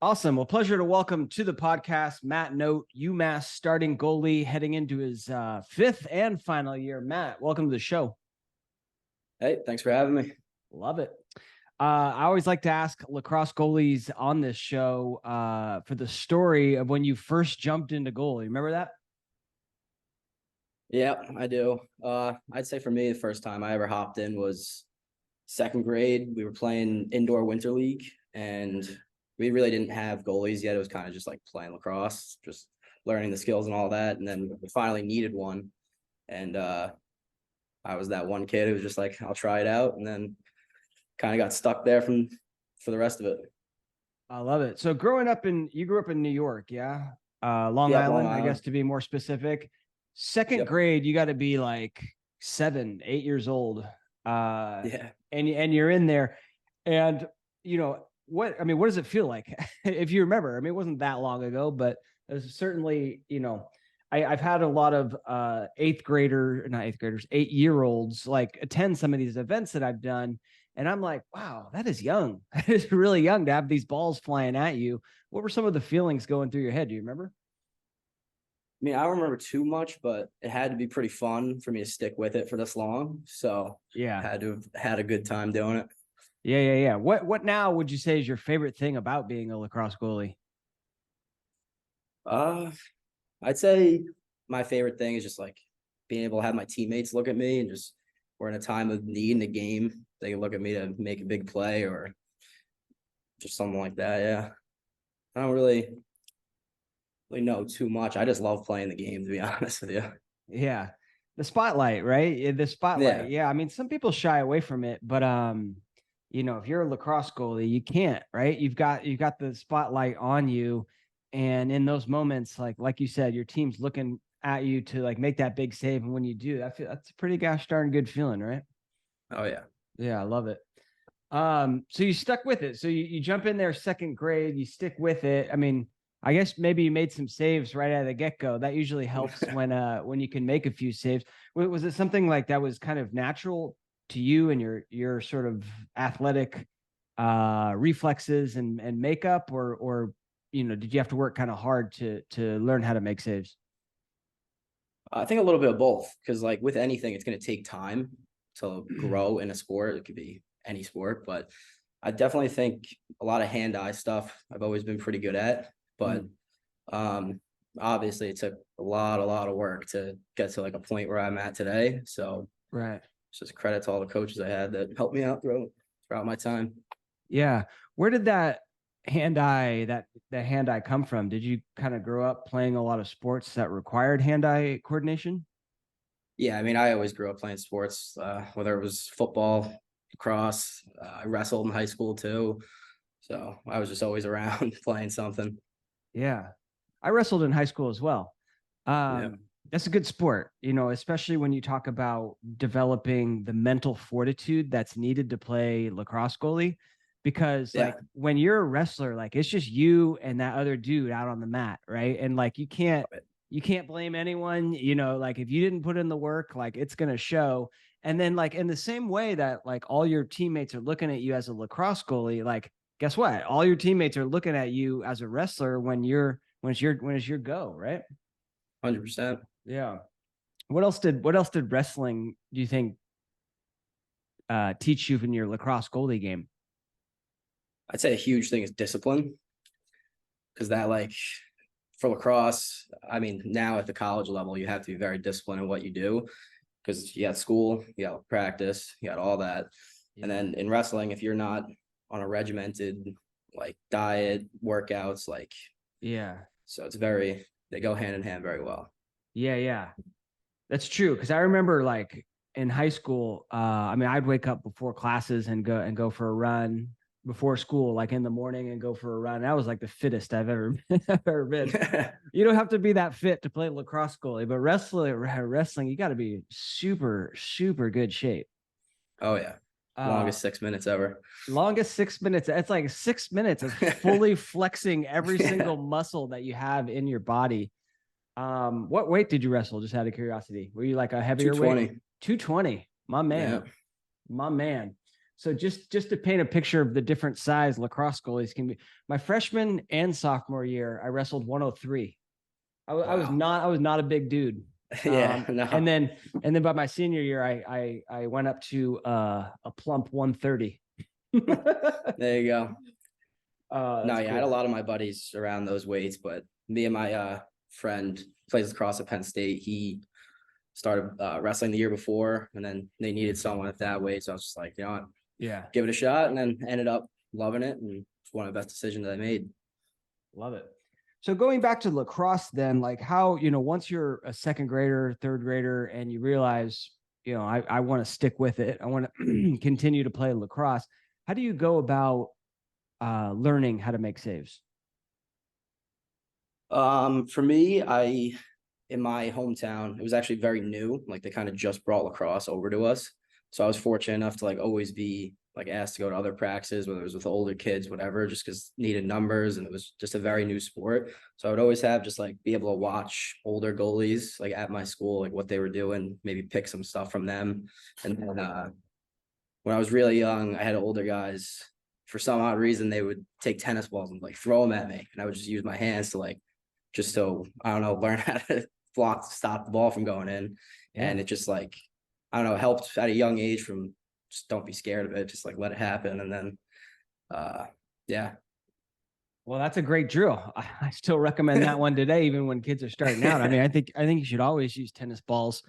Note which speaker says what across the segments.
Speaker 1: Awesome. Well, pleasure to welcome to the podcast, Matt Knote, UMass starting goalie heading into his fifth and final year. Matt, welcome to the show.
Speaker 2: Hey, thanks for having me.
Speaker 1: Love it. I always like to ask lacrosse goalies on this show for the story of when you first jumped into goalie. Remember that?
Speaker 2: Yeah, I do. I'd say for me, the first time I ever hopped in was second grade. We were playing indoor winter league, and we really didn't have goalies yet. It was kind of just like playing lacrosse, just learning the skills and all that. And then we finally needed one, and I was that one kid who was just like, "I'll try it out," and then kind of got stuck there for the rest of it.
Speaker 1: I love it. So you grew up in New York, yeah? Long
Speaker 2: Yeah,
Speaker 1: Island,
Speaker 2: Long
Speaker 1: I guess,
Speaker 2: Island.
Speaker 1: to be more specific. Second
Speaker 2: Yep.
Speaker 1: grade, you got to be like 7, 8 years old.
Speaker 2: Yeah.
Speaker 1: And you're in there. And what does it feel like? If you remember, it wasn't that long ago, but it was certainly, I've had a lot of 8-year-olds like attend some of these events that I've done. And I'm like, wow, that is young. That is really young to have these balls flying at you. What were some of the feelings going through your head? Do you remember?
Speaker 2: I mean, I don't remember too much, but it had to be pretty fun for me to stick with it for this long. So
Speaker 1: Yeah.
Speaker 2: had to have had a good time doing it.
Speaker 1: Yeah. What now would you say is your favorite thing about being a lacrosse goalie?
Speaker 2: Uh, I'd say my favorite thing is just like being able to have my teammates look at me and just we're in a time of need in the game. They can look at me to make a big play or just something like that. Yeah. I don't really know too much. I just love playing the game, to be honest with you.
Speaker 1: Yeah. The spotlight, right? The spotlight.
Speaker 2: Yeah.
Speaker 1: Yeah. I mean, some people shy away from it, but if you're a lacrosse goalie, you can't, right? You've got the spotlight on you. And in those moments, like you said, your team's looking at you to like make that big save. And when you do, that's a pretty gosh darn good feeling, right?
Speaker 2: Oh yeah.
Speaker 1: Yeah, I love it. So you stuck with it. So you jump in there second grade, you stick with it. I mean, I guess maybe you made some saves right out of the get-go. That usually helps when you can make a few saves. Was it something like that was kind of natural to you and your sort of athletic reflexes and makeup, or did you have to work kind of hard to learn how to make saves?
Speaker 2: I think a little bit of both because like with anything, it's going to take time to grow in a sport. It could be any sport, but I definitely think a lot of hand-eye stuff I've always been pretty good at, but um obviously it took a lot of work to get to like a point where I'm at today. So
Speaker 1: Right.
Speaker 2: it's just credit to all the coaches I had that helped me out throughout my time.
Speaker 1: Yeah. Where did that hand eye come from? Did you kind of grow up playing a lot of sports that required hand-eye coordination?
Speaker 2: Yeah, I mean, I always grew up playing sports, whether it was football, lacrosse. I wrestled in high school too, so I was just always around playing something.
Speaker 1: Yeah. I wrestled in high school as well.
Speaker 2: Yeah,
Speaker 1: That's a good sport, especially when you talk about developing the mental fortitude that's needed to play lacrosse goalie. Because like
Speaker 2: yeah,
Speaker 1: when you're a wrestler, like it's just you and that other dude out on the mat, right? And like you can't blame anyone, like if you didn't put in the work, like it's gonna show. And then like in the same way that like all your teammates are looking at you as a lacrosse goalie, like guess what? All your teammates are looking at you as a wrestler when it's your go, right?
Speaker 2: 100%.
Speaker 1: Yeah. What else did wrestling do you think teach you in your lacrosse goalie game?
Speaker 2: I'd say a huge thing is discipline because that like for lacrosse, I mean, now at the college level, you have to be very disciplined in what you do because you got school, you got practice, you got all that. And
Speaker 1: Yeah.
Speaker 2: then in wrestling, if you're not on a regimented like diet, workouts, like
Speaker 1: Yeah.
Speaker 2: so they go hand in hand very well.
Speaker 1: Yeah. That's true. Cause I remember like in high school, I'd wake up before classes and go for a run before school, like in the morning and go for a run. That was like the fittest I've ever been. You don't have to be that fit to play lacrosse goalie, but wrestling, you got to be super, super good shape.
Speaker 2: Oh yeah.
Speaker 1: Uh,
Speaker 2: Longest 6 minutes ever.
Speaker 1: Longest 6 minutes. It's like 6 minutes of fully flexing every
Speaker 2: Yeah.
Speaker 1: single muscle that you have in your body. What weight did you wrestle? Just out of curiosity. Were you like a heavier weight?
Speaker 2: 220.
Speaker 1: 220. My
Speaker 2: Yeah.
Speaker 1: man. My man. So just to paint a picture of the different size lacrosse goalies can be, my freshman and sophomore year, I wrestled 103. I was not a big dude.
Speaker 2: Yeah, no.
Speaker 1: And then by my senior year, I went up to a plump 130.
Speaker 2: There you go. No, yeah,
Speaker 1: cool.
Speaker 2: I had a lot of my buddies around those weights, but me and my friend plays lacrosse at Penn State. He started wrestling the year before, and then they needed someone at that weight. So I was just like, you know what,
Speaker 1: Yeah,
Speaker 2: give it a shot, and then ended up loving it, and it's one of the best decisions I made.
Speaker 1: love it. So going back to lacrosse, then, like how, once you're a second grader, third grader, and you realize, I want to stick with it, I want to continue to play lacrosse. How do you go about learning how to make saves?
Speaker 2: For me, in my hometown, it was actually very new. Like they kind of just brought lacrosse over to us. So I was fortunate enough to like always be like asked to go to other practices, whether it was with older kids, whatever, just because needed numbers and it was just a very new sport. So I would always have just like be able to watch older goalies like at my school, like what they were doing, maybe pick some stuff from them. And then when I was really young, I had older guys. For some odd reason, they would take tennis balls and like throw them at me, and I would just use my hands to like just so I don't know, learn how to block, stop the ball from going in.
Speaker 1: Yeah.
Speaker 2: And it just like, I don't know, helped at a young age from just don't be scared of it. Just like let it happen. And then, yeah.
Speaker 1: Well, that's a great drill. I still recommend that one today, even when kids are starting out. I mean, I think you should always use tennis balls,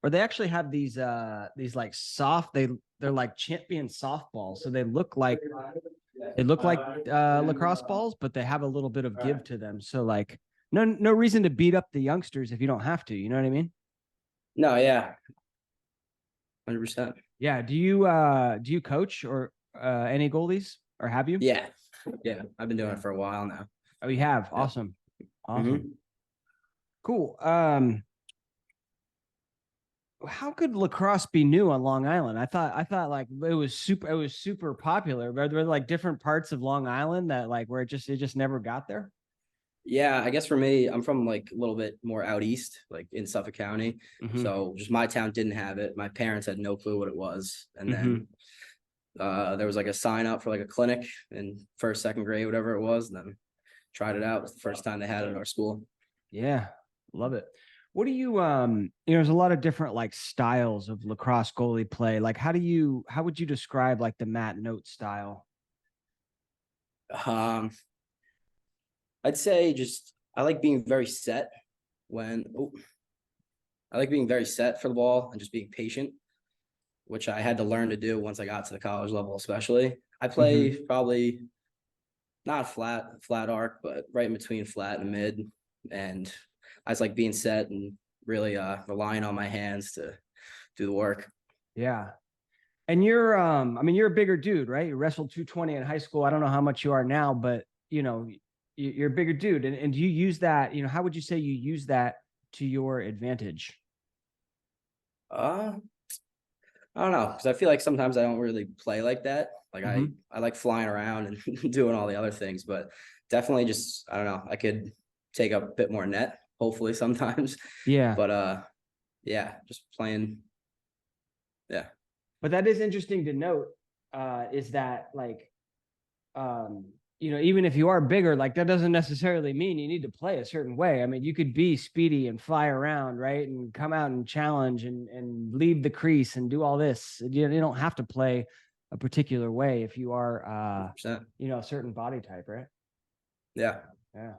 Speaker 1: or they actually have these like soft, they're like champion softballs. So they look like lacrosse balls, but they have a little bit of give to them. So like, no reason to beat up the youngsters if you don't have to. You know what I mean?
Speaker 2: No, yeah. 100%.
Speaker 1: Yeah. Do you coach or any goalies, or have you?
Speaker 2: Yeah. Yeah. I've been doing it for a while now.
Speaker 1: Oh, you have.
Speaker 2: Yeah.
Speaker 1: Awesome. Cool. How could lacrosse be new on Long Island? I thought like it was super popular. But there were like different parts of Long Island that like where it just never got there.
Speaker 2: Yeah, I guess for me, I'm from like a little bit more out east, like in Suffolk County. So just my town didn't have it. My parents had no clue what it was. And then there was like a sign up for like a clinic in first, second grade, whatever it was, and then tried it out. It was the first time they had it at our school.
Speaker 1: Yeah, love it. What do you there's a lot of different like styles of lacrosse goalie play. Like how would you describe like the Matt Knote style?
Speaker 2: I'd say just I like being very set I like being very set for the ball and just being patient, which I had to learn to do once I got to the college level, especially. I play probably not flat arc, but right in between flat and mid. And I just like being set and really relying on my hands to do the work.
Speaker 1: Yeah. And you're you're a bigger dude, right? You wrestled 220 in high school. I don't know how much you are now, but you're a bigger dude. And do you use that, how would you say you use that to your advantage?
Speaker 2: I don't know, because I feel like sometimes I don't really play like that. Like I like flying around and doing all the other things, but definitely just I don't know. I could take up a bit more net, hopefully sometimes.
Speaker 1: Yeah.
Speaker 2: But yeah, just playing. Yeah.
Speaker 1: But that is interesting to note, is that like even if you are bigger, like that doesn't necessarily mean you need to play a certain way. I mean, you could be speedy and fly around, right? And come out and challenge and leave the crease and do all this. You don't have to play a particular way if you are, a certain body type, right?
Speaker 2: Yeah.
Speaker 1: Yeah.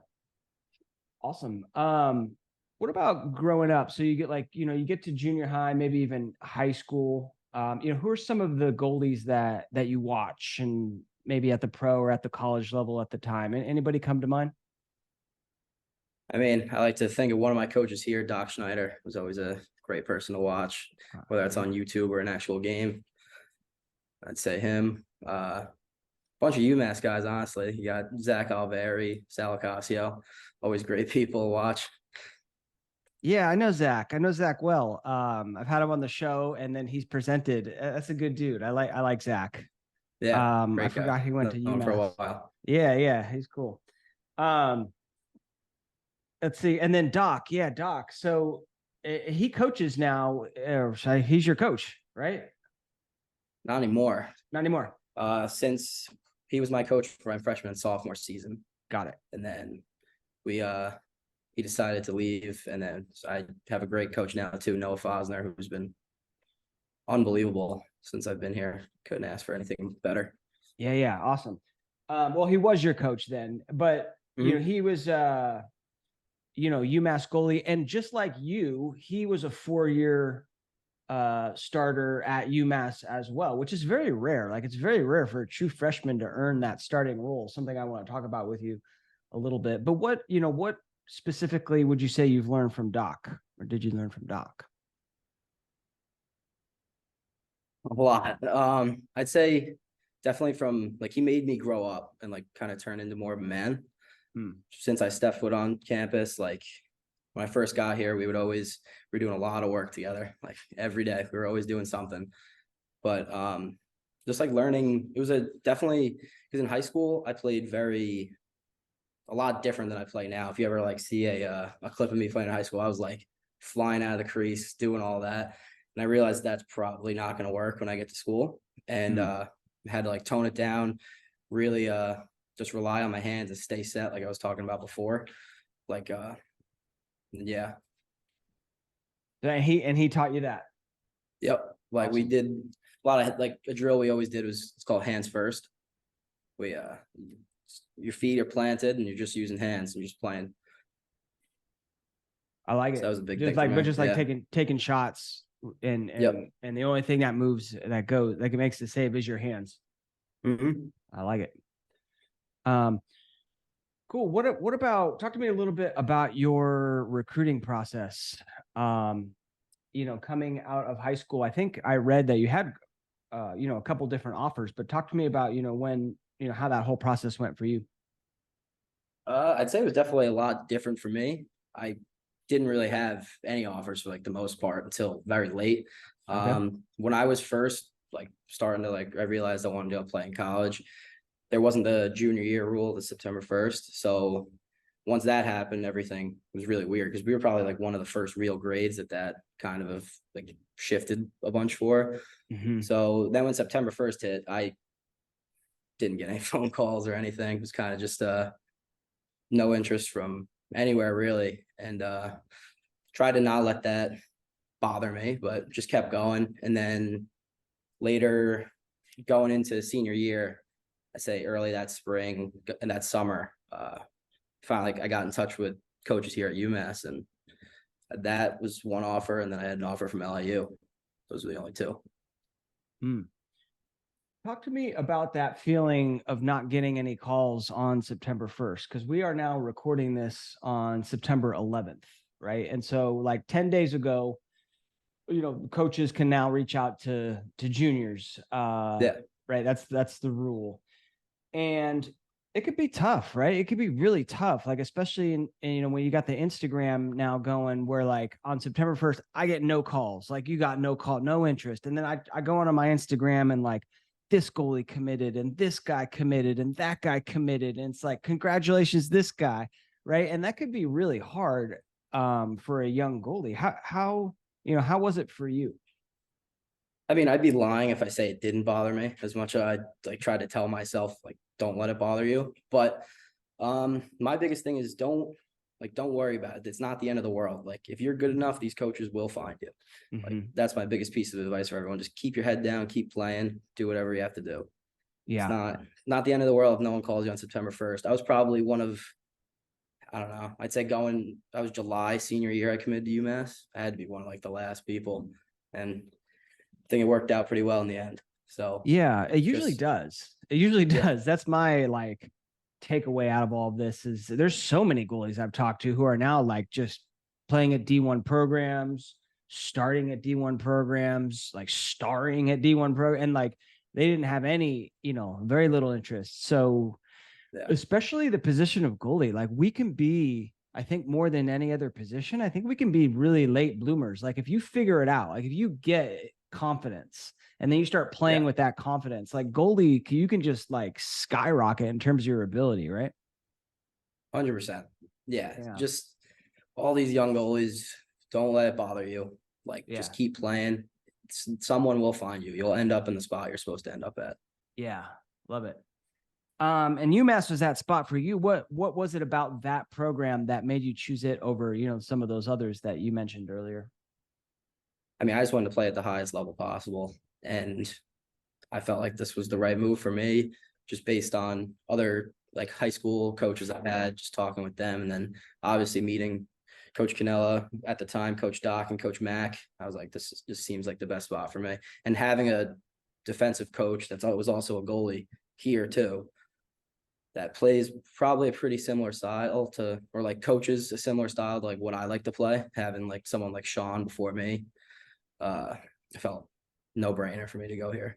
Speaker 1: Awesome. What about growing up? So you get like, you get to junior high, maybe even high school. Who are some of the goalies that you watch and maybe at the pro or at the college level at the time? Anybody come to mind?
Speaker 2: I mean, I like to think of one of my coaches here, Doc Schneider, was always a great person to watch, whether it's on YouTube or an actual game. I'd say him. Bunch of UMass guys, honestly. You got Zach Alveri, Sal Ocasio, always great people to watch.
Speaker 1: Yeah, I know Zach. I know Zach well. I've had him on the show, and then he's presented. That's a good dude. I like Zach.
Speaker 2: Yeah,
Speaker 1: I forgot he went to UMass
Speaker 2: for a while.
Speaker 1: Yeah, he's cool. Let's see, and then Doc. Yeah, Doc. So he coaches now. He's your coach, right?
Speaker 2: Not anymore.
Speaker 1: Not anymore.
Speaker 2: Since he was my coach for my freshman and sophomore season,
Speaker 1: Got it.
Speaker 2: and then we he decided to leave, and then so I have a great coach now too, Noah Fosner, who's been unbelievable since I've been here. Couldn't ask for anything better.
Speaker 1: Yeah, yeah, awesome. Well, he was your coach then, but you know, he was you know, UMass goalie, and just like you, he was a 4-year starter at UMass as well, which is very rare. Like, it's very rare for a true freshman to earn that starting role, something I want to talk about with you a little bit. But what, you know, what specifically would you say you've learned from Doc, or did you learn from Doc?
Speaker 2: A lot. I'd say definitely from like he made me grow up and like kind of turn into more of a man. Since I stepped foot on campus, like when I first got here, we were doing a lot of work together, like every day. We were always doing something. But just like learning, it was definitely because in high school I played a lot different than I play now. If you ever like see a clip of me playing in high school, I was like flying out of the crease, doing all that. And I realized that's probably not going to work when I get to school. And had to like tone it down, really just rely on my hands and stay set, like I was talking about before. Like yeah.
Speaker 1: And he taught you that.
Speaker 2: Yep. Like
Speaker 1: Awesome.
Speaker 2: we did a lot of like a drill we always did was it's called hands first. We your feet are planted and you're just using hands and you're just playing.
Speaker 1: I like
Speaker 2: So
Speaker 1: it.
Speaker 2: that was a big
Speaker 1: Just
Speaker 2: thing
Speaker 1: like,
Speaker 2: for
Speaker 1: but
Speaker 2: me.
Speaker 1: just like
Speaker 2: Yeah.
Speaker 1: taking shots, and
Speaker 2: Yep.
Speaker 1: and the only thing that moves, that goes, like it makes the save, is your hands. I like it. Cool. What about, talk to me a little bit about your recruiting process. You know, coming out of high school, I think I read that you had you know, a couple different offers, but talk to me about, you know, when, you know, how that whole process went for you.
Speaker 2: I'd say it was definitely a lot different for me. I didn't really have any offers for like the most part until very late.
Speaker 1: Okay.
Speaker 2: When I was first like starting to like I realized I wanted to go play in college, there wasn't the junior year rule, the September 1st. So once that happened, everything was really weird because we were probably like one of the first real grades that kind of like shifted a bunch for. So then when September 1st hit, I didn't get any phone calls or anything. It was kind of just no interest from anywhere really. And tried to not let that bother me, but just kept going. And then later going into senior year, I say early that spring and that summer, finally I got in touch with coaches here at UMass, and that was one offer. And then I had an offer from LIU. Those were the only two.
Speaker 1: Talk to me about that feeling of not getting any calls on September 1st, because we are now recording this on September 11th, right? And so like 10 days ago, you know, coaches can now reach out to juniors.
Speaker 2: Yeah.
Speaker 1: Right. That's the rule. And it could be tough, right? It could be really tough, like especially in you know, when you got the Instagram now going, where like on September 1st, I get no calls, like you got no call, no interest. And then I go on my Instagram and like this goalie committed and this guy committed and that guy committed. And it's like, congratulations, this guy, right? And that could be really hard for a young goalie. How, you know, how was it for you?
Speaker 2: I mean, I'd be lying if I say it didn't bother me as much as I like try to tell myself like don't let it bother you. But my biggest thing is don't worry about it. It's not the end of the world. Like if you're good enough, these coaches will find you. Like that's my biggest piece of advice for everyone. Just keep your head down, keep playing, do whatever you have to do. It's
Speaker 1: Yeah.
Speaker 2: not the end of the world if no one calls you on September 1st. I was probably one of I don't know. I'd say I was July senior year. I committed to UMass. I had to be one of like the last people, and I think it worked out pretty well in the end. So
Speaker 1: Yeah, it usually
Speaker 2: just
Speaker 1: does. It usually
Speaker 2: yeah,
Speaker 1: does. That's my like takeaway out of all of this, is there's so many goalies I've talked to who are now like just playing at D1 programs, starting at D1 programs, like starring at D1 and like they didn't have any, you know, very little interest. So
Speaker 2: yeah,
Speaker 1: especially the position of goalie, like we can be, I think more than any other position, I think we can be really late bloomers. Like if you figure it out, like if you get confidence and then you start playing
Speaker 2: yeah,
Speaker 1: with that confidence, like goalie, you can just like skyrocket in terms of your ability, right?
Speaker 2: 100%. Yeah,
Speaker 1: Yeah.
Speaker 2: just all these young goalies, don't let it bother you. Like
Speaker 1: Yeah.
Speaker 2: just keep playing. someone will find you. You'll end up in the spot you're supposed to end up at.
Speaker 1: Yeah, love it. And UMass was that spot for you. What was it about that program that made you choose it over, some of those others that you mentioned earlier?
Speaker 2: I mean, I just wanted to play at the highest level possible, and I felt like this was the right move for me, just based on other like high school coaches I had, just talking with them, and then obviously meeting Coach Canella at the time, Coach Doc, and Coach Mack. I was like, this just seems like the best spot for me, and having a defensive coach was also a goalie here too, that plays probably a pretty similar style to, or like coaches a similar style to like what I like to play. Having like someone like Sean before me, it felt no brainer for me to go here.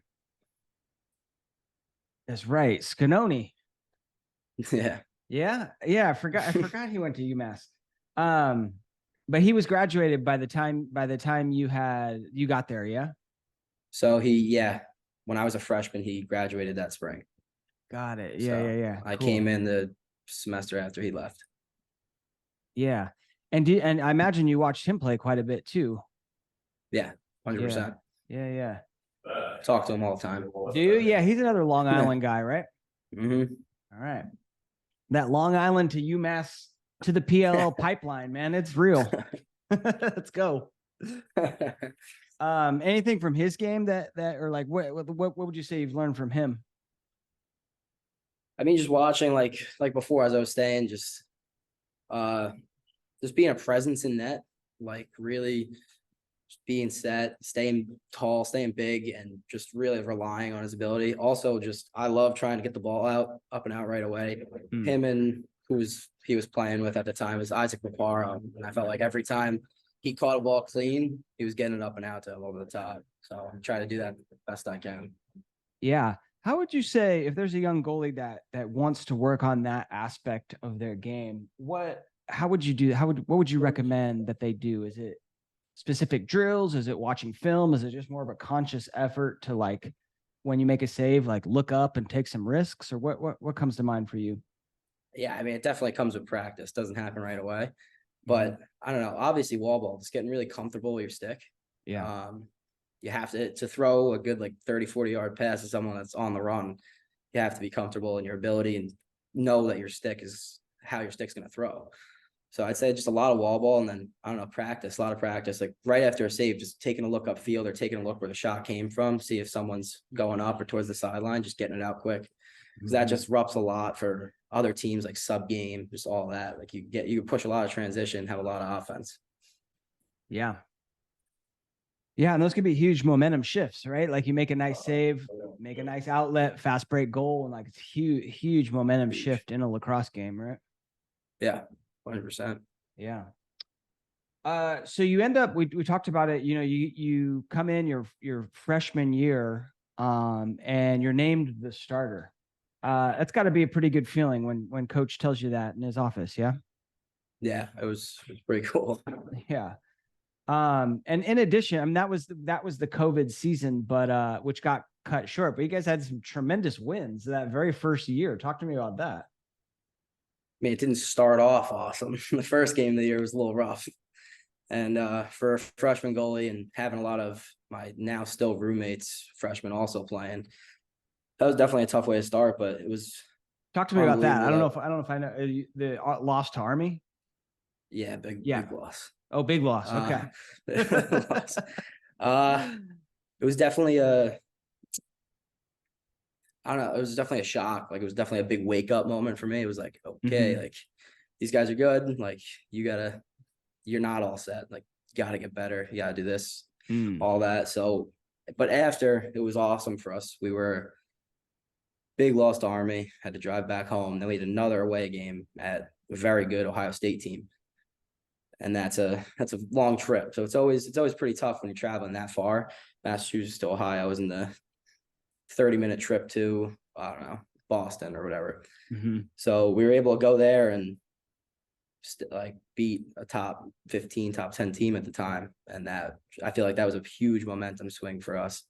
Speaker 1: That's right, Scanoni.
Speaker 2: Yeah.
Speaker 1: Yeah. I forgot he went to UMass. But he was graduated by the time you got there. Yeah.
Speaker 2: So when I was a freshman, he graduated that spring.
Speaker 1: Got it.
Speaker 2: So
Speaker 1: Yeah.
Speaker 2: I
Speaker 1: Cool.
Speaker 2: came in the semester after he left.
Speaker 1: Yeah. And I imagine you watched him play quite a bit too.
Speaker 2: Yeah, 100%.
Speaker 1: Yeah.
Speaker 2: Talk to him all the time.
Speaker 1: Do you? Yeah, he's another Long Island guy, right?
Speaker 2: Mm-hmm.
Speaker 1: All right. That Long Island to UMass to the PLL pipeline, man. It's real. Let's go. Anything from his game that or like what would you say you've learned from him?
Speaker 2: I mean, just watching like before as I was staying, just being a presence in net, like really just being set, staying tall, staying big, and just really relying on his ability. Also, just I love trying to get the ball up and out right away. Him and he was playing with at the time was Isaac Raparo, and I felt like every time he caught a ball clean, he was getting it up and out to him over the top. So I'm trying to do that the best I can.
Speaker 1: Yeah. How would you say if there's a young goalie that wants to work on that aspect of their game, how would you do? What would you recommend that they do? Is it specific drills? Is it watching film? Is it just more of a conscious effort to like when you make a save, like look up and take some risks, or what comes to mind for you?
Speaker 2: Yeah, I mean, it definitely comes with practice. Doesn't happen right away, but I don't know. Obviously, wall ball, just getting really comfortable with your stick.
Speaker 1: Yeah.
Speaker 2: You have to throw a good like 30, 40-yard pass to someone that's on the run. You have to be comfortable in your ability and know that your stick is how your stick's going to throw. So I'd say just a lot of wall ball, and then I don't know, a lot of practice. Like right after a save, just taking a look upfield or taking a look where the shot came from, see if someone's going up or towards the sideline, just getting it out quick. Because that just disrupts a lot for other teams, like sub game, just all that. Like you push a lot of transition, have a lot of offense.
Speaker 1: Yeah. Yeah, and those could be huge momentum shifts, right? Like you make a nice save, make a nice outlet, fast break goal, and like it's huge momentum shift in a lacrosse game, right?
Speaker 2: Yeah, 100%.
Speaker 1: Yeah. So you end up, we talked about it, you come in your freshman year, and you're named the starter. That's got to be a pretty good feeling when coach tells you that in his office, yeah?
Speaker 2: Yeah, it was pretty cool.
Speaker 1: Yeah. And in addition, I mean, that was the COVID season, but which got cut short, but you guys had some tremendous wins that very first year. Talk to me about that.
Speaker 2: I mean, it didn't start off awesome. The first game of the year was a little rough. And for a freshman goalie and having a lot of my now still roommates, freshmen also playing, that was definitely a tough way to start, but it was.
Speaker 1: Talk to me about that. I don't know if I know the loss to Army.
Speaker 2: Yeah, big loss.
Speaker 1: Oh, big loss. Okay.
Speaker 2: Loss. It was definitely I don't know. It was definitely a shock. Like it was definitely a big wake up moment for me. It was like, okay, like these guys are good. Like you're not all set. Like you got to get better. You got to do this, all that. So, but after it was awesome for us. We were big loss to Army. Had to drive back home. Then we had another away game at a very good Ohio State team. And that's a long trip. So it's always pretty tough when you're traveling that far. Massachusetts to Ohio was in the 30-minute trip to, I don't know, Boston or whatever. So we were able to go there and like beat a top 15, top 10 team at the time. And that, I feel like that was a huge momentum swing for us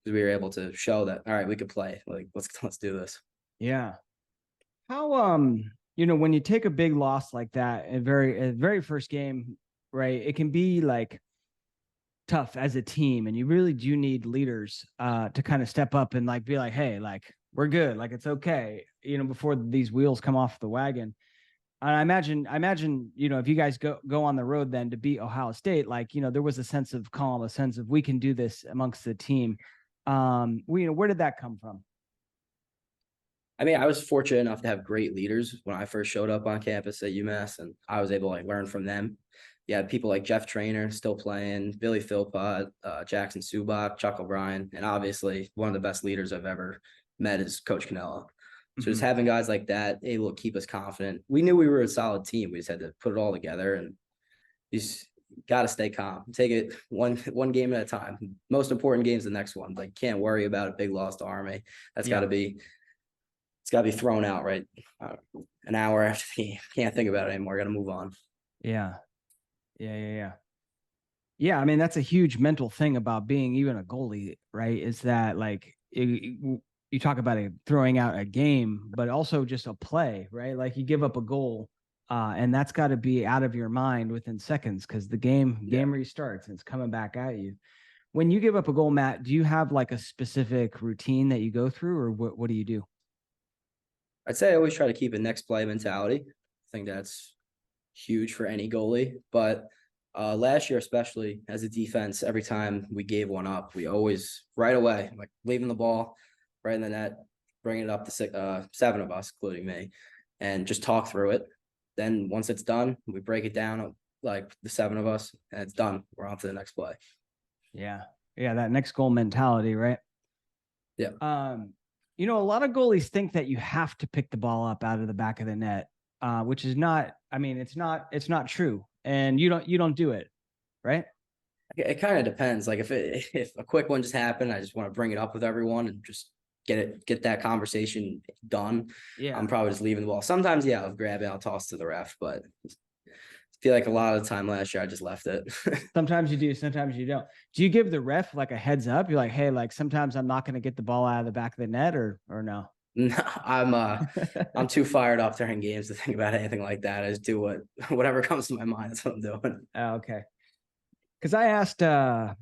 Speaker 2: because we were able to show that, all right, we could play. Like, let's do this.
Speaker 1: Yeah. How, when you take a big loss like that, a very first game, right? It can be like tough as a team, and you really do need leaders to kind of step up and like be like, hey, like we're good, like it's okay, before these wheels come off the wagon. And I imagine, if you guys go on the road then to beat Ohio State, like, there was a sense of calm, a sense of we can do this amongst the team. Where did that come from?
Speaker 2: I mean, I was fortunate enough to have great leaders when I first showed up on campus at UMass, and I was able to like learn from them. Yeah, people like Jeff Trainer still playing, Billy Philpott, Jackson Subak, Chuck O'Brien, and obviously one of the best leaders I've ever met is Coach Canella. So just having guys like that able to keep us confident. We knew we were a solid team. We just had to put it all together, and you just got to stay calm. Take it one game at a time. Most important game's the next one. Like, can't worry about a big loss to Army. That's got to be. It's got to be thrown out right an hour after the game. Can't think about it anymore. Got to move on.
Speaker 1: Yeah. I mean, that's a huge mental thing about being even a goalie, right? Is that like you talk about it throwing out a game, but also just a play, right? Like you give up a goal, and that's got to be out of your mind within seconds because the game restarts and it's coming back at you. When you give up a goal, Matt, do you have like a specific routine that you go through, or what do you do?
Speaker 2: I'd say I always try to keep a next play mentality. I think that's huge for any goalie. But last year, especially as a defense, every time we gave one up, we always right away, like leaving the ball right in the net, bringing it up to 7 of us, including me, and just talk through it. Then once it's done, we break it down like the 7 of us, and it's done. We're on to the next play.
Speaker 1: Yeah. That next goal mentality, right?
Speaker 2: Yeah.
Speaker 1: A lot of goalies think that you have to pick the ball up out of the back of the net, which is not. I mean, it's not true, and you don't do it, right?
Speaker 2: It kind of depends. Like if a quick one just happened, I just want to bring it up with everyone and just get that conversation done.
Speaker 1: Yeah,
Speaker 2: I'm probably just leaving the ball. Sometimes, yeah, I'll grab it, I'll toss to the ref, but I feel like a lot of the time last year I just left it.
Speaker 1: Sometimes you do, sometimes you don't. Do you give the ref like a heads up? You're like, hey, like sometimes I'm not going to get the ball out of the back of the net, or no?
Speaker 2: No, I'm too fired up during games to think about anything like that. I just do whatever comes to my mind. That's what I'm doing.
Speaker 1: Okay. Because I asked, I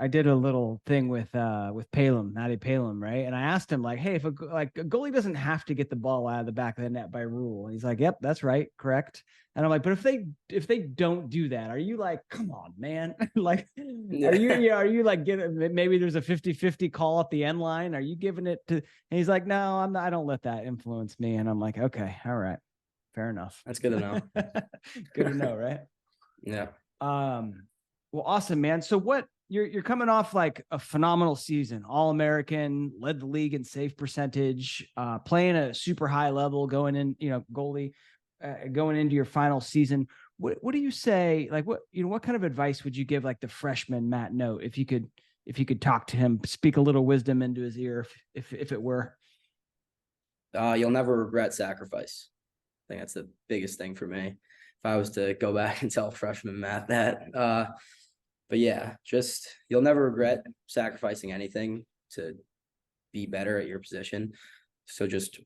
Speaker 1: did a little thing with Palem, Matty Palem, right? And I asked him like, hey, if a goalie doesn't have to get the ball out of the back of the net by rule, and he's like, yep, that's right, correct. And I'm like, but if they don't do that, are you like, come on, man? Like, are you like maybe there's a 50-50 call at the end line? Are you giving it to? And he's like, no, I'm not, I don't let that influence me. And I'm like, okay, all right, fair enough.
Speaker 2: That's good to know.
Speaker 1: Good to know, right?
Speaker 2: Yeah.
Speaker 1: Well, awesome, man. So what you're coming off like a phenomenal season, All-American, led the league in save percentage, playing a super high level, going in, goalie, going into your final season. What do you say? Like what kind of advice would you give like the freshman Matt Knote if you could talk to him, speak a little wisdom into his ear, if it were?
Speaker 2: You'll never regret sacrifice. I think that's the biggest thing for me. If I was to go back and tell freshman Matt that, but yeah, just you'll never regret sacrificing anything to be better at your position. So just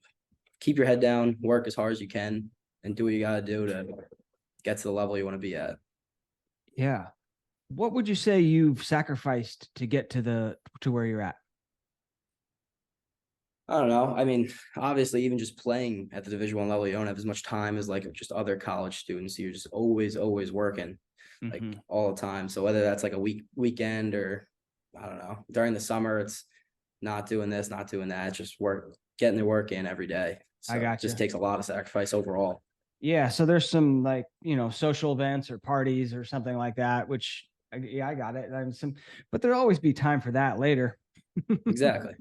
Speaker 2: keep your head down, work as hard as you can, and do what you got to do to get to the level you want to be at.
Speaker 1: Yeah. What would you say you've sacrificed to get to where you're at?
Speaker 2: I don't know. I mean, obviously, even just playing at the Division I level, you don't have as much time as like just other college students. You're just always working, like all the time. So whether that's like a weekend or I don't know, during the summer, it's not doing this, not doing that. It's just getting the work in every day. So
Speaker 1: I got
Speaker 2: it just takes a lot of sacrifice overall.
Speaker 1: Yeah. So there's some like, social events or parties or something like that, which I got it. But there'll always be time for that later.
Speaker 2: Exactly.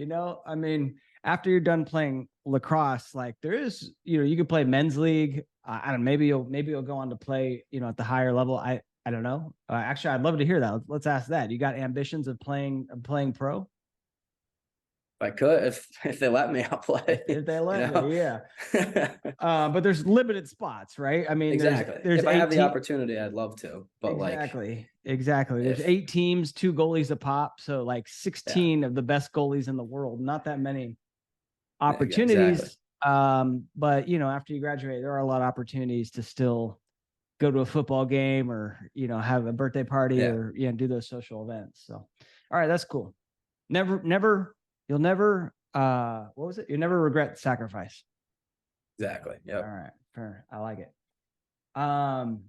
Speaker 1: I mean, after you're done playing lacrosse, like there is, you can play men's league. I don't know, maybe you'll go on to play, at the higher level. I don't know. Actually, I'd love to hear that. Let's ask that. You got ambitions of playing pro?
Speaker 2: If I could, if they let me, I'll play.
Speaker 1: If they let me, yeah. But there's limited spots, right? I mean,
Speaker 2: exactly.
Speaker 1: There's
Speaker 2: if I have the opportunity, I'd love to. But
Speaker 1: exactly. There's 8 teams, 2 goalies a pop, so like 16 of the best goalies in the world. Not that many opportunities. Yeah, exactly. But after you graduate, there are a lot of opportunities to still go to a football game or, have a birthday party
Speaker 2: Yeah.
Speaker 1: or, do those social events. So, all right, that's cool. You'll never, what was it? You'll never regret sacrifice.
Speaker 2: Exactly.
Speaker 1: All
Speaker 2: Yep.
Speaker 1: right, fair. I like it. And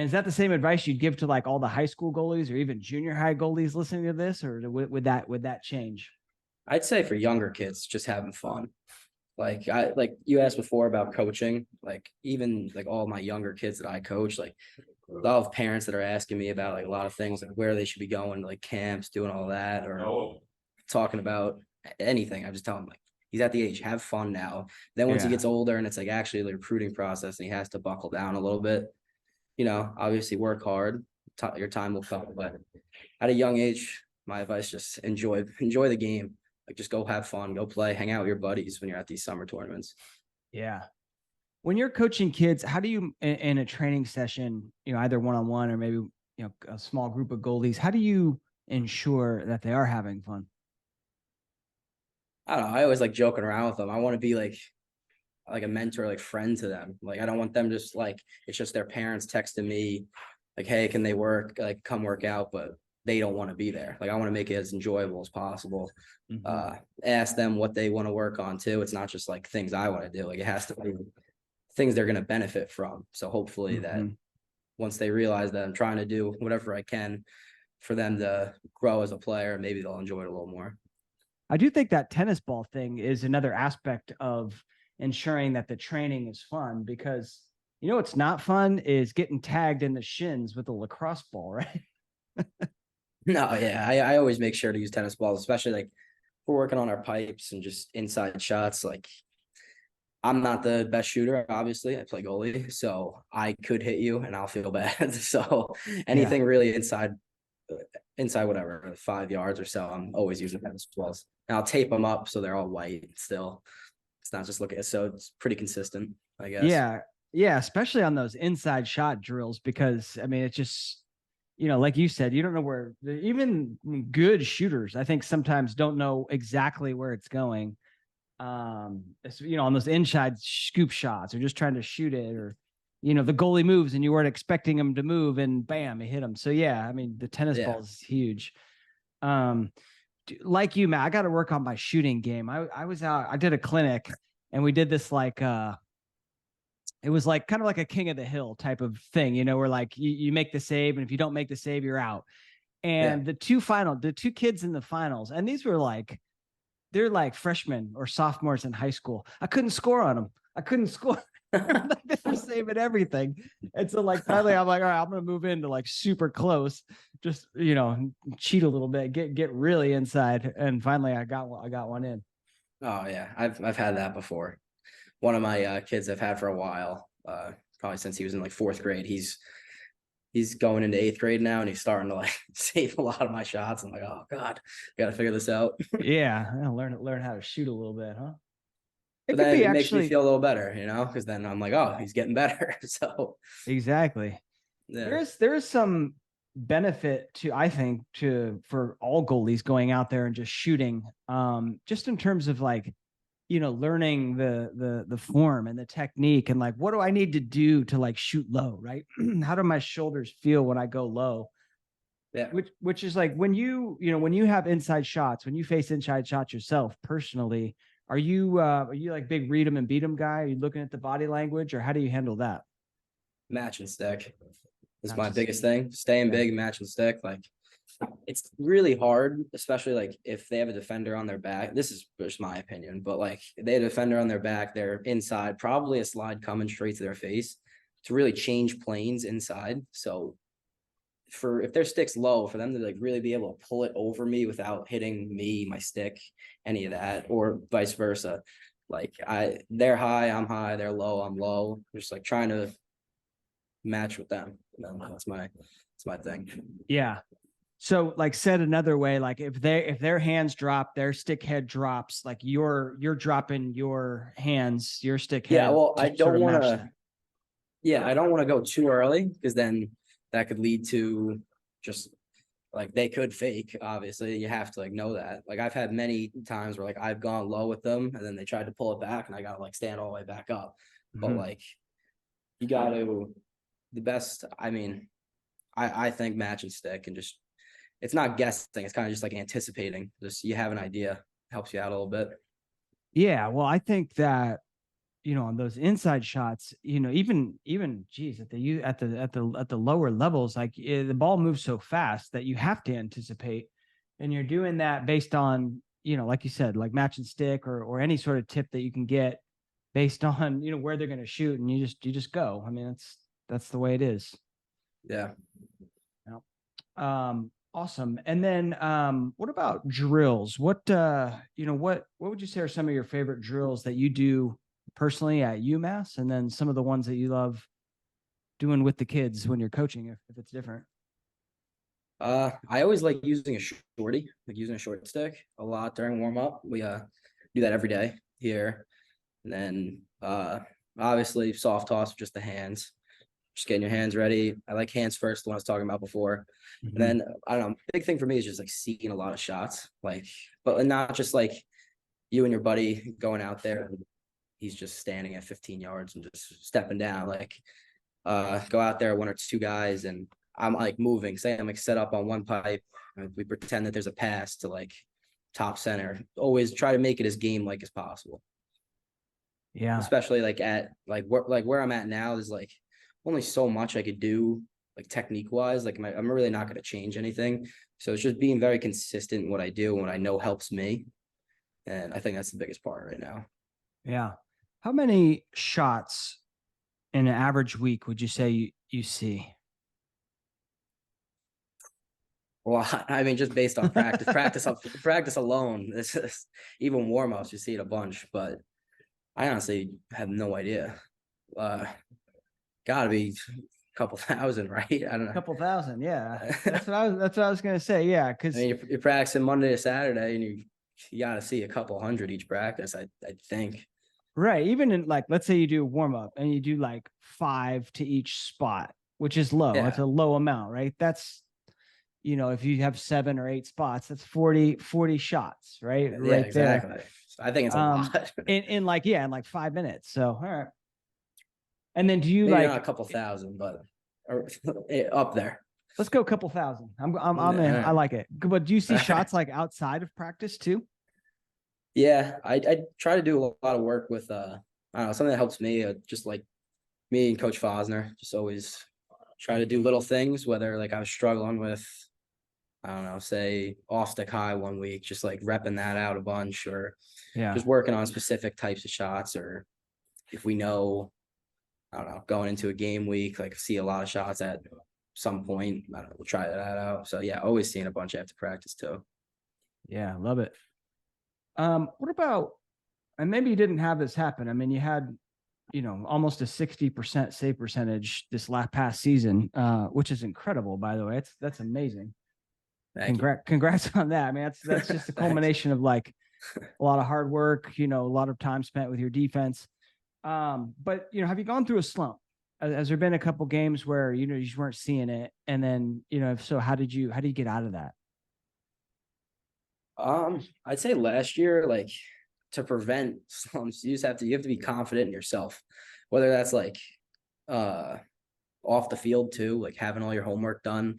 Speaker 1: is that the same advice you'd give to like all the high school goalies or even junior high goalies listening to this, or would that change?
Speaker 2: I'd say for younger kids, just having fun. Like you asked before about coaching, like even like all my younger kids that I coach, like a lot of parents that are asking me about like a lot of things, like where they should be going, like camps, doing all that, or talking about anything. I just tell them like he's at the age, have fun now. Then once he
Speaker 1: Yeah.
Speaker 2: gets older and it's like actually the recruiting process and he has to buckle down a little bit, obviously work hard. Your time will come, but at a young age, my advice just enjoy the game. Like just go have fun, go play, hang out with your buddies when you're at these summer tournaments.
Speaker 1: Yeah. When you're coaching kids, how do you in a training session, either one-on-one or maybe, a small group of goalies, how do you ensure that they are having fun?
Speaker 2: I don't know. I always like joking around with them. I want to be like a mentor, like friend to them. Like I don't want them just like it's just their parents texting me like, hey, can they come work out? But they don't want to be there. Like I want to make it as enjoyable as possible.
Speaker 1: Mm-hmm.
Speaker 2: Ask them what they want to work on too. It's not just like things I want to do. Like it has to be things they're going to benefit from. So hopefully that
Speaker 1: Mm-hmm.
Speaker 2: once they realize that I'm trying to do whatever I can for them to grow as a player, maybe they'll enjoy it a little more.
Speaker 1: I do think that tennis ball thing is another aspect of ensuring that the training is fun, because what's not fun is getting tagged in the shins with a lacrosse ball, right?
Speaker 2: No, yeah, I always make sure to use tennis balls, especially like we're working on our pipes and just inside shots. Like I'm not the best shooter, obviously. I play goalie, so I could hit you and I'll feel bad. So anything really inside whatever 5 yards or so, I'm always using tennis balls. And I'll tape them up so they're all white still. It's not just looking, so it's pretty consistent, I guess.
Speaker 1: Yeah. Yeah. Especially on those inside shot drills, because I mean, it's just, like you said, you don't know where even good shooters, I think sometimes don't know exactly where it's going. On those inside scoop shots or just trying to shoot it, or, the goalie moves and you weren't expecting him to move and bam, he hit him. So yeah, I mean, the tennis ball is huge. Like you, Matt, I got to work on my shooting game. I was out, I did a clinic and we did this like, it was like kind of like a king of the hill type of thing, where like you make the save, and if you don't make the save, you're out. And the two kids in the finals, and these were like, they're like freshmen or sophomores in high school. I couldn't score on them. I couldn't score. They were saving everything. And so like finally I'm like, all right, I'm gonna move into like super close, just cheat a little bit, get really inside. And finally I got one in.
Speaker 2: Oh yeah, I've had that before. One of my kids I've had for a while, probably since he was in like fourth grade. He's going into eighth grade now, and he's starting to like save a lot of my shots. I'm like, oh God, I got to figure this out.
Speaker 1: Yeah, learn how to shoot a little bit, huh?
Speaker 2: But
Speaker 1: It could
Speaker 2: then
Speaker 1: be
Speaker 2: it makes me
Speaker 1: actually
Speaker 2: feel a little better, because then I'm like, oh, he's getting better. So
Speaker 1: exactly.
Speaker 2: yeah,
Speaker 1: There's some benefit for all goalies going out there and just shooting, just in terms of like, learning the form and the technique, and like, what do I need to do to like shoot low, right? How do my shoulders feel when I go low?
Speaker 2: yeah.
Speaker 1: Which is like when when you have inside shots, when you face inside shots yourself personally, are you like big read them and beat them guy? Are you looking at the body language, or how do you handle that?
Speaker 2: Match and stick is my
Speaker 1: Matches.
Speaker 2: biggest thing. Staying big, match and stick. Like it's really hard, especially like if they have a defender on their back. This is just my opinion, but like they have a defender on their back, they're inside, probably a slide coming straight to their face to really change planes inside. So if their stick's low, for them to like really be able to pull it over me without hitting me, my stick, any of that, or vice versa. Like they're high, I'm high, they're low, I'm low. Just like trying to match with them. That's my thing.
Speaker 1: Yeah. So like said another way, like if their hands drop, their stick head drops, like you're dropping your hands, your stick head.
Speaker 2: Yeah, well,
Speaker 1: I don't want to.
Speaker 2: Yeah, I don't want to go too early, because then that could lead to just like they could fake. Obviously, you have to like know that. Like I've had many times where like I've gone low with them and then they tried to pull it back and I got to like stand all the way back up. But like you got to the best, I think match and stick, and just, it's not guessing. It's kind of just like anticipating. Just you have an idea, helps you out a little bit.
Speaker 1: Yeah, well, I think that on those inside shots, even geez, at the lower levels, like the ball moves so fast that you have to anticipate, and you're doing that based on like you said, like match and stick or any sort of tip that you can get based on where they're going to shoot, and you just go. I mean, that's the way it is.
Speaker 2: Yeah.
Speaker 1: Awesome. And then what about drills? What would you say are some of your favorite drills that you do personally at UMass, and then some of the ones that you love doing with the kids when you're coaching, if it's different?
Speaker 2: I always like using a shorty, like using a short stick a lot during warm up. We do that every day here. And then obviously soft toss with just the hands. Just getting your hands ready. I like hands first, the one I was talking about before.
Speaker 1: Mm-hmm.
Speaker 2: And then I don't know, big thing for me is just like seeing a lot of shots. Like, but not just like you and your buddy going out there and he's just standing at 15 yards and just stepping down. Like go out there, one or two guys, and I'm like moving. Say I'm like set up on one pipe. We pretend that there's a pass to like top center. Always try to make it as game like as possible.
Speaker 1: Yeah.
Speaker 2: Especially like at where I'm at now, there's like only so much I could do like technique wise. Like I'm really not going to change anything. So it's just being very consistent in what I do and what I know helps me. And I think that's the biggest part right now.
Speaker 1: Yeah. How many shots in an average week would you say you see?
Speaker 2: Well, I mean, just based on practice alone, this is even warm ups, you see it a bunch, but I honestly have no idea. Gotta be a couple thousand, right? I don't know.
Speaker 1: A couple thousand, yeah. That's what I was gonna say. Yeah, because
Speaker 2: I mean, you're practicing Monday to Saturday, and you got to see a couple hundred each practice. I think.
Speaker 1: Right. Even in like, let's say you do warm up and you do like 5 to each spot, which is low.
Speaker 2: Yeah.
Speaker 1: It's a low amount, right? That's if you have 7 or 8 spots, that's 40 shots, right?
Speaker 2: Yeah,
Speaker 1: right
Speaker 2: exactly.
Speaker 1: there.
Speaker 2: I think it's a lot.
Speaker 1: in like 5 minutes. So all right. And then do you
Speaker 2: Maybe
Speaker 1: like
Speaker 2: not a couple thousand, but up there.
Speaker 1: Let's go a couple thousand. I'm in. I like it. But do you see shots like outside of practice too?
Speaker 2: Yeah, I try to do a lot of work with I don't know, something that helps me. Just like me and Coach Fosner, just always try to do little things. Whether like I was struggling with, I don't know, say off stick high one week, just like repping that out a bunch, or just working on specific types of shots, or if we know, I don't know, going into a game week, like see a lot of shots at some point, I don't know, we'll try that out. So yeah, always seeing a bunch after practice too.
Speaker 1: Yeah, love it. What about, and maybe you didn't have this happen. I mean, you had, almost a 60% save percentage this past season, which is incredible, by the way. That's amazing. Congrats on that. I mean, that's just a culmination of like a lot of hard work, a lot of time spent with your defense. But have you gone through a slump? Has there been a couple games where you just weren't seeing it, and then if so, how did you get out of that?
Speaker 2: I'd say last year, like to prevent slumps, you have to be confident in yourself, whether that's like off the field too, like having all your homework done.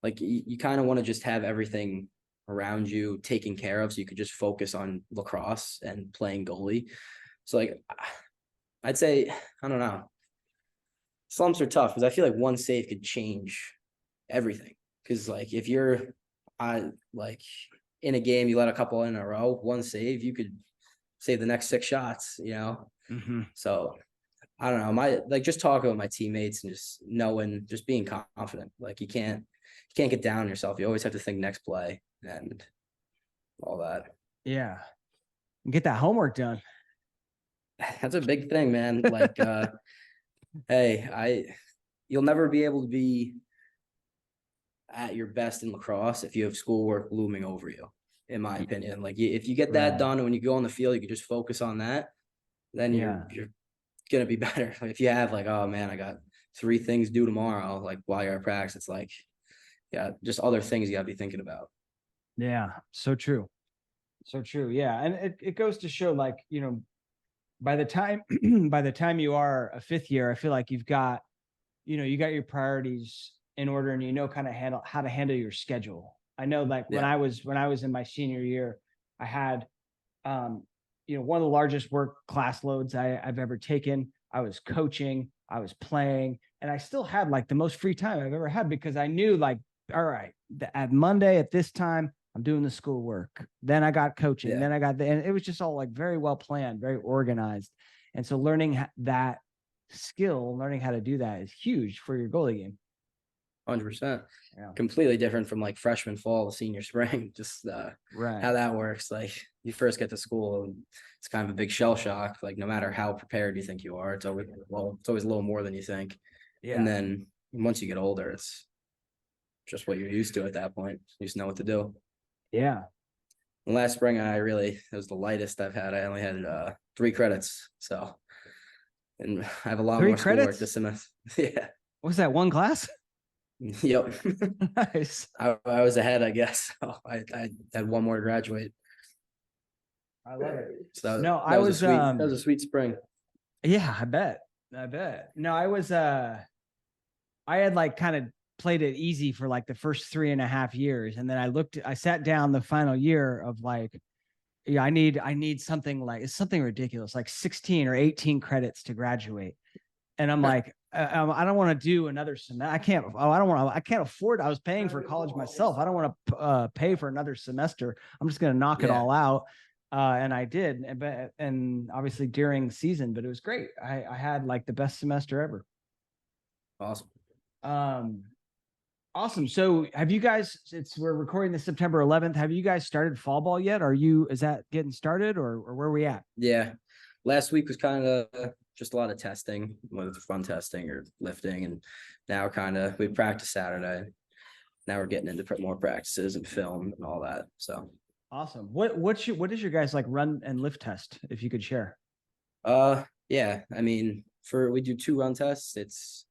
Speaker 2: Like you kind of want to just have everything around you taken care of so you could just focus on lacrosse and playing goalie. So like I'd say, I don't know. Slumps are tough because I feel like one save could change everything. Because like if you're like in a game, you let a couple in a row, one save, you could save the next 6 shots,
Speaker 1: Mm-hmm.
Speaker 2: So I don't know. Like just talking with my teammates and just knowing, just being confident. Like you can't get down on yourself. You always have to think next play and all that.
Speaker 1: Yeah. Get that homework done.
Speaker 2: That's a big thing, man. Like hey, you'll never be able to be at your best in lacrosse if you have schoolwork looming over you, in my opinion. Like if you get that done and when you go on the field, you can just focus on that, then you're gonna be better. Like if you have like, oh man, I got 3 things due tomorrow, like while you're at practice, it's like, yeah, just other things you gotta be thinking about.
Speaker 1: Yeah, so true. So true. Yeah. And it goes to show, like, by the time you are a 5th year, I feel like you've got you got your priorities in order, and kind of how to handle your schedule. I know, like when I was in my senior year, I had one of the largest work class loads I've ever taken. I was coaching, I was playing, and I still had like the most free time I've ever had, because I knew, like, all right, at Monday at this time, I'm doing the schoolwork. Then I got coaching. Then I got and it was just all like very well planned, very organized. And so learning that skill, learning how to do that is huge for your goalie game.
Speaker 2: 100%. Completely different from like freshman, fall, senior, spring. Just
Speaker 1: Right.
Speaker 2: how that works. Like you first get to school, and it's kind of a big shell shock. Like no matter how prepared you think you are, it's always a little more than you think.
Speaker 1: Yeah.
Speaker 2: And then once you get older, it's just what you're used to at that point. You just know what to do.
Speaker 1: Yeah.
Speaker 2: And last spring, it was the lightest I've had. I only had 3 credits. So, and I have a lot
Speaker 1: 3
Speaker 2: more schoolwork
Speaker 1: credits
Speaker 2: this semester. Yeah.
Speaker 1: What was that, one class?
Speaker 2: Yep.
Speaker 1: Nice.
Speaker 2: I was ahead, I guess. So I had one more to graduate.
Speaker 1: I love it.
Speaker 2: So
Speaker 1: No,
Speaker 2: that was a sweet spring.
Speaker 1: Yeah, I bet. No, I had like kind of played it easy for like the first 3.5 years. And then I sat down the final year of like, yeah, I need something, like, it's something ridiculous, like 16 or 18 credits to graduate. And I'm like, I don't want to do another semester. I can't afford. I was paying for college myself. I don't want to pay for another semester. I'm just going to knock it all out. And I did, and obviously during season, but it was great. I had like the best semester ever.
Speaker 2: Awesome.
Speaker 1: Awesome. So have you guys, we're recording this September 11th. Have you guys started fall ball yet? Is that getting started, or where are we at?
Speaker 2: Yeah. Last week was kind of just a lot of testing, whether it's run testing or lifting. And now we practice Saturday. Now we're getting into more practices and film and all that. So
Speaker 1: awesome. What is your guys like run and lift test, if you could share?
Speaker 2: Yeah. I mean, we do 2 run tests. It's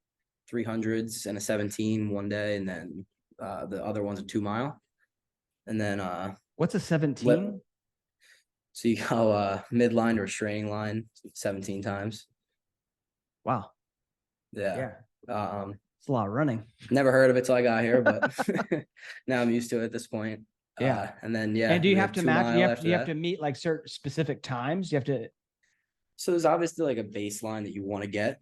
Speaker 2: 300s and a 17 one day, and then the other one's a 2-mile. And then
Speaker 1: what's a 17?
Speaker 2: So you go midline or restraining line 17 times.
Speaker 1: Wow.
Speaker 2: Yeah.
Speaker 1: It's a lot of running.
Speaker 2: Never heard of it till I got here, but now I'm used to it at this point.
Speaker 1: Yeah.
Speaker 2: And then
Speaker 1: And do you have to match? You have to meet like certain specific times. You have to.
Speaker 2: So there's obviously like a baseline that you want to get,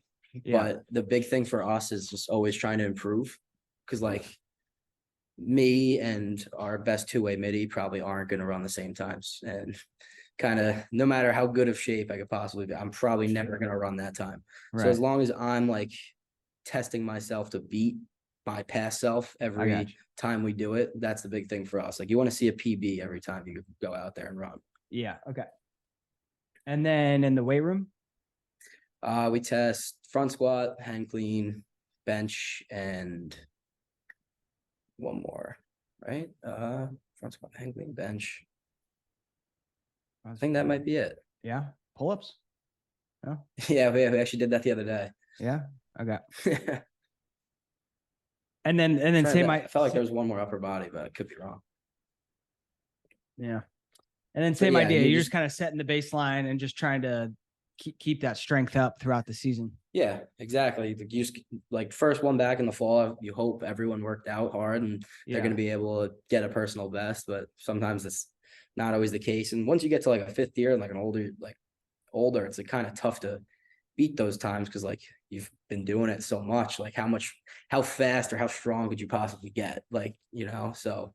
Speaker 2: but the big thing for us is just always trying to improve, because like me and our best 2-way midi probably aren't going to run the same times, and kind of no matter how good of shape I could possibly be, I'm probably never going to run that time. Right. So as long as I'm like testing myself to beat my past self every time we do it, that's the big thing for us. Like you want to see a PB every time you go out there and run.
Speaker 1: Yeah. Okay. And then in the weight room,
Speaker 2: we test front squat, hang clean, bench, and one more, right? Front squat, hang clean, bench. I think that might be it.
Speaker 1: Yeah. Pull-ups.
Speaker 2: Oh. Yeah, we actually did that the other day.
Speaker 1: Yeah. Okay. and then
Speaker 2: I felt like there was one more upper body, but I could be wrong.
Speaker 1: Yeah. And then same idea. You're just kind of setting the baseline and just trying to keep that strength up throughout the season. Yeah,
Speaker 2: exactly. You just like first one back in the fall, you hope everyone worked out hard and they're going to be able to get a personal best, but sometimes it's not always the case. And once you get to like a 5th year and like an older, it's like kind of tough to beat those times, because like you've been doing it so much. Like how fast or how strong could you possibly get? Like, so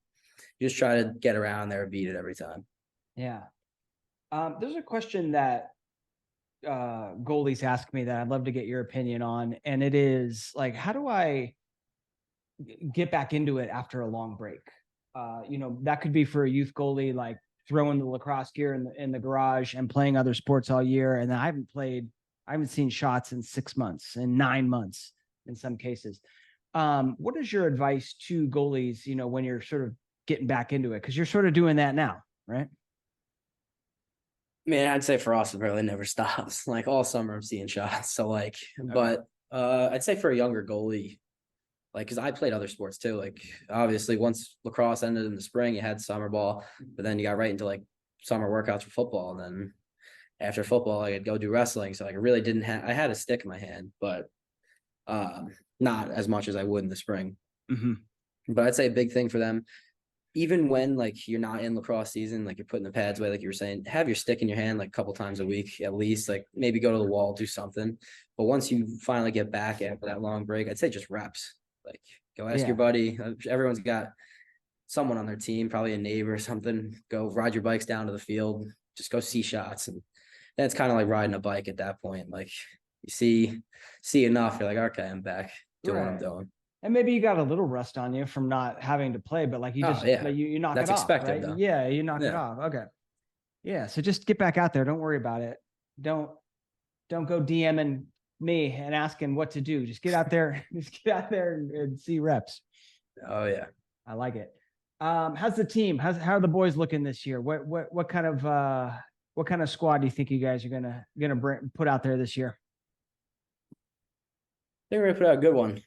Speaker 2: you just try to get around there and beat it every time.
Speaker 1: Yeah. There's a question that goalies ask me that I'd love to get your opinion on, and it is like, how do I get back into it after a long break? That could be for a youth goalie, like throwing the lacrosse gear in the garage and playing other sports all year, and I haven't seen shots in 6 months and 9 months in some cases. What is your advice to goalies, when you're sort of getting back into it? Because you're sort of doing that now, right?
Speaker 2: Man, I'd say for us, it really never stops. Like all summer, I'm seeing shots. So like, but I'd say for a younger goalie, like, because I played other sports too. Like, obviously, once lacrosse ended in the spring, you had summer ball, but then you got right into like summer workouts for football. And then after football, I could go do wrestling. So like, I really didn't have. I had a stick in my hand, but Not as much as I would in the spring.
Speaker 1: Hmm.
Speaker 2: But I'd say a big thing for them, even when like you're not in lacrosse season, like you're putting the pads away, like you were saying, have your stick in your hand like a couple times a week at least. Like maybe go to the wall, do something. But once you finally get back after that long break, I'd say just reps. Like go ask your
Speaker 1: Yeah.
Speaker 2: buddy. Everyone's got someone on their team, probably a neighbor or something. Go ride your bikes down to the field. Just go see shots, and then it's kind of like riding a bike at that point. Like you see enough, you're like, okay, I'm back doing what I'm
Speaker 1: Right.
Speaker 2: doing.
Speaker 1: And maybe you got a little rust on you from not having to play, but like you
Speaker 2: Oh
Speaker 1: just
Speaker 2: yeah,
Speaker 1: like you knock it
Speaker 2: that's
Speaker 1: off,
Speaker 2: expected
Speaker 1: right?
Speaker 2: though.
Speaker 1: Yeah, you knock it
Speaker 2: Yeah.
Speaker 1: off. Okay. Yeah. So just get back out there. Don't worry about it. Don't don't go DMing me and asking what to do. Just get out there, just get out there and see reps.
Speaker 2: Oh yeah.
Speaker 1: I like it. How's the team? How are the boys looking this year? What kind of squad do you think you guys are gonna put out there this year?
Speaker 2: I think we're gonna put out a good one.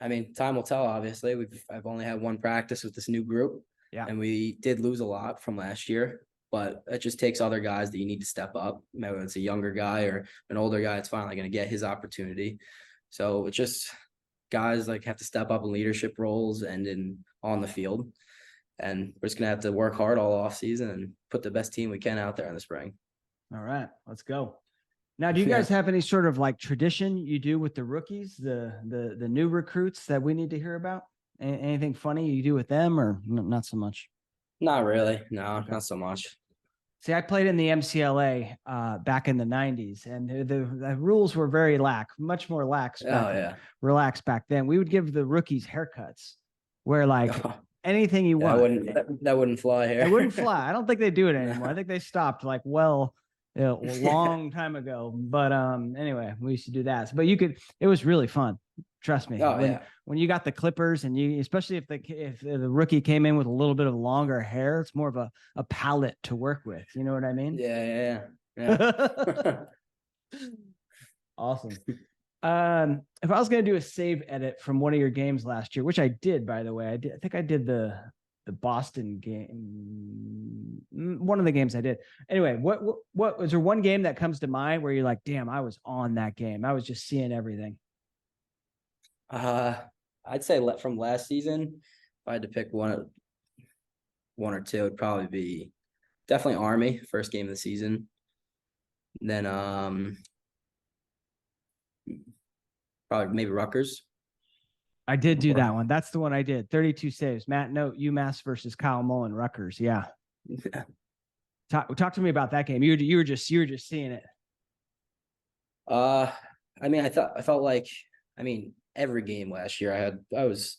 Speaker 2: I mean, time will tell. Obviously, I've only had one practice with this new group,
Speaker 1: Yeah.
Speaker 2: and we did lose a lot from last year. But it just takes other guys that you need to step up. Maybe it's a younger guy or an older guy. It's finally going to get his opportunity. So it's just guys like have to step up in leadership roles and in on the field. And we're just gonna have to work hard all off season and put the best team we can out there in the spring.
Speaker 1: All right, let's go. Now, do you
Speaker 2: Yeah.
Speaker 1: guys have any sort of like tradition you do with the rookies, the new recruits that we need to hear about? Anything funny you do with them, or not so much?
Speaker 2: Not really. No,
Speaker 1: Okay.
Speaker 2: not so much.
Speaker 1: See, I played in the MCLA back in the '90s, and the rules were very much more lax.
Speaker 2: Oh yeah.
Speaker 1: Relaxed back then. We would give the rookies haircuts, where like anything you
Speaker 2: That
Speaker 1: want.
Speaker 2: wouldn't fly here.
Speaker 1: It wouldn't fly. I don't think they do it anymore. I think they stopped like a long time ago. But anyway, we used to do that. But it was really fun. Trust me.
Speaker 2: Oh yeah.
Speaker 1: When you got the clippers and you, especially if the rookie came in with a little bit of longer hair, it's more of a palette to work with. You know what I mean?
Speaker 2: Yeah. Yeah.
Speaker 1: Awesome. If I was going to do a save edit from one of your games last year, which I did, by the way, I think I did the Boston game, one of the games I did. Anyway, what was there one game that comes to mind where you're like, damn, I was on that game. I was just seeing everything.
Speaker 2: I'd say from last season, if I had to pick one or two, it'd probably be definitely Army, first game of the season. And then probably maybe Rutgers.
Speaker 1: I did do that one. That's the one I did. 32 saves. Matt Knote, UMass versus Kyle Mullen, Rutgers. Yeah. Talk to me about that game. You were just seeing it.
Speaker 2: I mean, I felt like, every game last year I was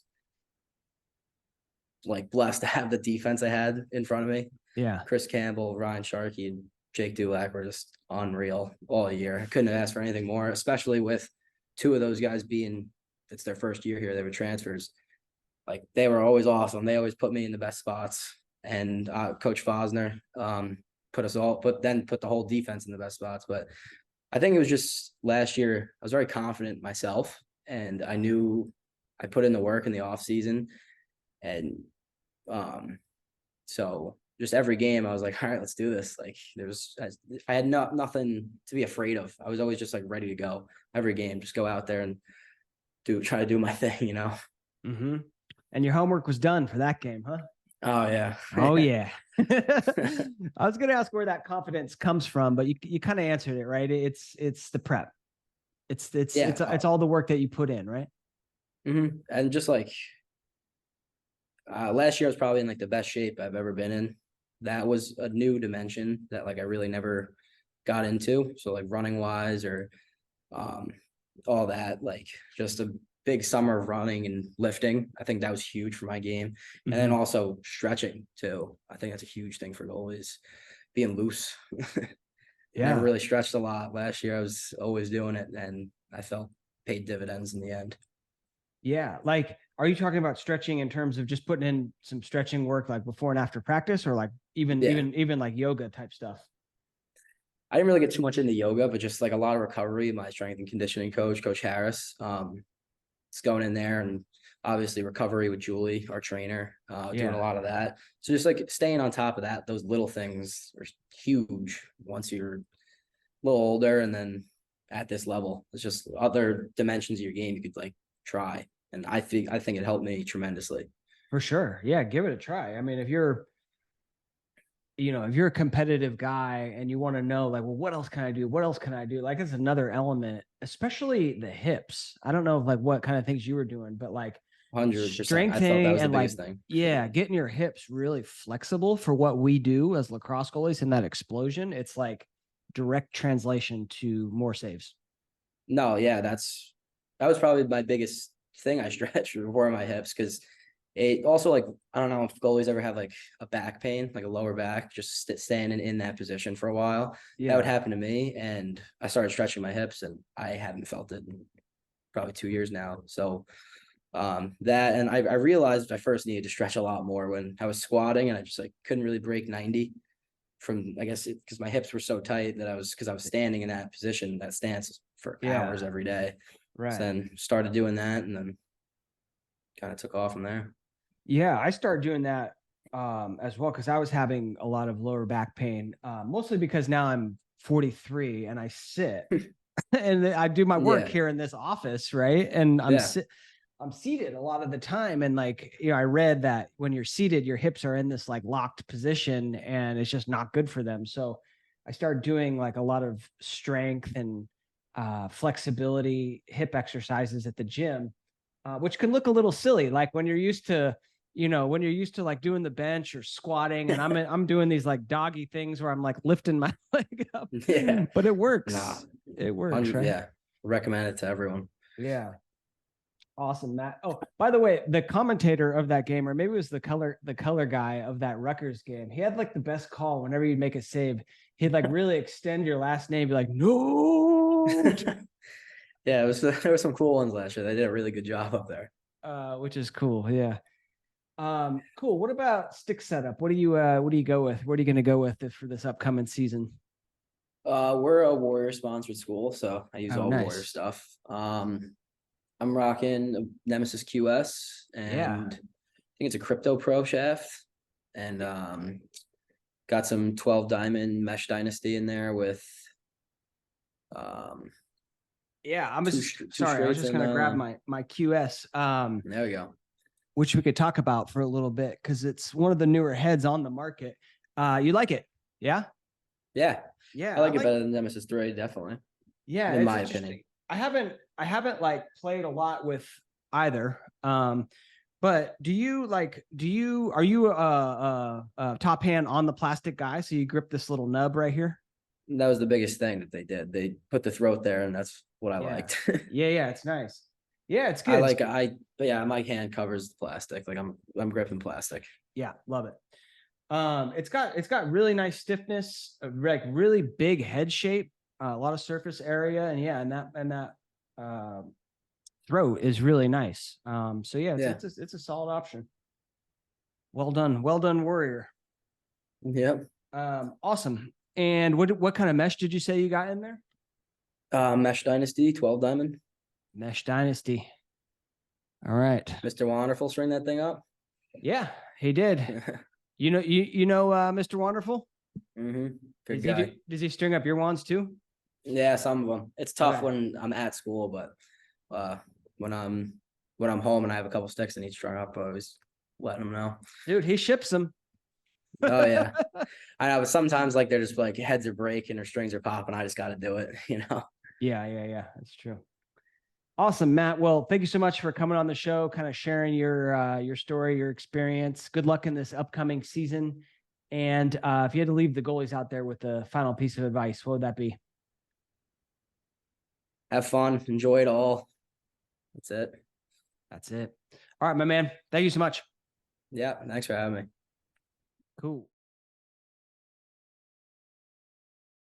Speaker 2: like blessed to have the defense I had in front of me.
Speaker 1: Yeah.
Speaker 2: Chris Campbell, Ryan Sharkey, and Jake Dulac were just unreal all year. I couldn't have asked for anything more, especially with two of those guys it's their first year here. They were transfers. Like they were always awesome. They always put me in the best spots. And Coach Fosner put the whole defense in the best spots. But I think it was just last year, I was very confident myself. And I knew I put in the work in the off season. And so just every game I was like, all right, let's do this. Like I had nothing to be afraid of. I was always just like ready to go every game, just go out there and try to do my thing, you know?
Speaker 1: Mm-hmm. And your homework was done for that game, huh?
Speaker 2: Oh yeah.
Speaker 1: Oh yeah. I was going to ask where that confidence comes from, but you kind of answered it, right? It's the prep. It's all the work that you put in, right?
Speaker 2: Mm-hmm. And just like last year I was probably in like the best shape I've ever been in. That was a new dimension that like I really never got into. So like running wise or all that, like just a big summer of running and lifting. I think that was huge for my game. Mm-hmm. And then also stretching too. I think that's a huge thing for goalies, being loose. Yeah. Never really stretched a lot. Last year I was always doing it and I felt paid dividends in the end.
Speaker 1: Yeah. Like, are you talking about stretching in terms of just putting in some stretching work like before and after practice, or like even like yoga type stuff?
Speaker 2: I didn't really get too much into yoga, but just like a lot of recovery. My strength and conditioning coach, Coach Harris, it's going in there, and obviously recovery with Julie, our trainer, doing a lot of that. So just like staying on top of that, those little things are huge once you're a little older, and then at this level. It's just other dimensions of your game you could like try. And I think it helped me tremendously.
Speaker 1: For sure. Yeah, give it a try. I mean, if you're a competitive guy and you want to know like, well, what else can I do? What else can I do? Like it's another element, especially the hips. I don't know like what kind of things you were doing, but like
Speaker 2: 100%. I thought that was the biggest thing.
Speaker 1: Yeah, getting your hips really flexible for what we do as lacrosse goalies in that explosion. It's like direct translation to more saves.
Speaker 2: No, yeah, that was probably my biggest thing I stretched were my hips because it also like I don't know if goalies ever have like a back pain, like a lower back, just standing in that position for a while.
Speaker 1: Yeah.
Speaker 2: That would happen to me, and I started stretching my hips, and I haven't felt it in probably 2 years now. So that and I realized I first needed to stretch a lot more when I was squatting, and I just like couldn't really break 90 from I guess because my hips were so tight that I was standing in that position, that stance for hours every day.
Speaker 1: Right.
Speaker 2: So then started doing that, and then kind of took off from there.
Speaker 1: Yeah, I started doing that as well because I was having a lot of lower back pain, mostly because now I'm 43 and I sit and I do my work here in this office, right? And I'm seated a lot of the time, and like I read that when you're seated, your hips are in this like locked position, and it's just not good for them. So I started doing like a lot of strength and flexibility hip exercises at the gym, which can look a little silly, like when you're used to like doing the bench or squatting, and I'm doing these like doggy things where I'm like lifting my leg up.
Speaker 2: Yeah,
Speaker 1: but it works.
Speaker 2: Nah,
Speaker 1: it works, right?
Speaker 2: Yeah, recommend it to everyone.
Speaker 1: Yeah. Awesome, Matt. Oh, by the way, the commentator of that game, or maybe it was the color guy of that Rutgers game, he had like the best call whenever you'd make a save. He'd like really extend your last name, be like, no.
Speaker 2: Yeah, there were some cool ones last year. They did a really good job up there.
Speaker 1: Which is cool. Yeah. Cool. What about stick setup? What do you go with? What are you going to go with for this upcoming season?
Speaker 2: We're a Warrior sponsored school, so I use all Warrior stuff. I'm rocking a Nemesis QS, and I think it's a Crypto Pro shaft, and got some 12 diamond mesh dynasty in there with
Speaker 1: yeah, I was just gonna grab my QS.
Speaker 2: There we go.
Speaker 1: Which we could talk about for a little bit because it's one of the newer heads on the market. You like it? Yeah.
Speaker 2: Yeah. I like it better than Nemesis 3, definitely.
Speaker 1: Yeah,
Speaker 2: in my opinion.
Speaker 1: I haven't like played a lot with either. But are you a top hand on the plastic guy? So you grip this little nub right here?
Speaker 2: That was the biggest thing that they did. They put the throat there, and that's what I liked.
Speaker 1: Yeah, it's nice. Yeah, it's good.
Speaker 2: But yeah, my hand covers the plastic. Like I'm gripping plastic.
Speaker 1: Yeah, love it. It's got really nice stiffness, like really big head shape, a lot of surface area, and that throat is really nice. So yeah, it's a solid option. Well done, Warrior.
Speaker 2: Yep.
Speaker 1: Awesome. And what kind of mesh did you say you got in there?
Speaker 2: Mesh Dynasty, 12 diamond.
Speaker 1: Mesh Dynasty. All right.
Speaker 2: Mr. Wonderful string that thing up.
Speaker 1: Yeah, he did. you know Mr. Wonderful?
Speaker 2: Mm-hmm. Good guy.
Speaker 1: Does he string up your wands too?
Speaker 2: Yeah, some of them. It's tough when I'm at school, but when I'm home and I have a couple sticks and he's strung up, I always letting him know.
Speaker 1: Dude, he ships them.
Speaker 2: Oh yeah. I know, but sometimes like they're just like heads are breaking or strings are popping. I just got to do it,
Speaker 1: Yeah. That's true. Awesome, Matt. Well, thank you so much for coming on the show, kind of sharing your story, your experience. Good luck in this upcoming season. And if you had to leave the goalies out there with the final piece of advice, what would that be?
Speaker 2: Have fun, enjoy it all. That's it.
Speaker 1: All right, my man. Thank you so much.
Speaker 2: Yeah, thanks for having me.
Speaker 1: Cool.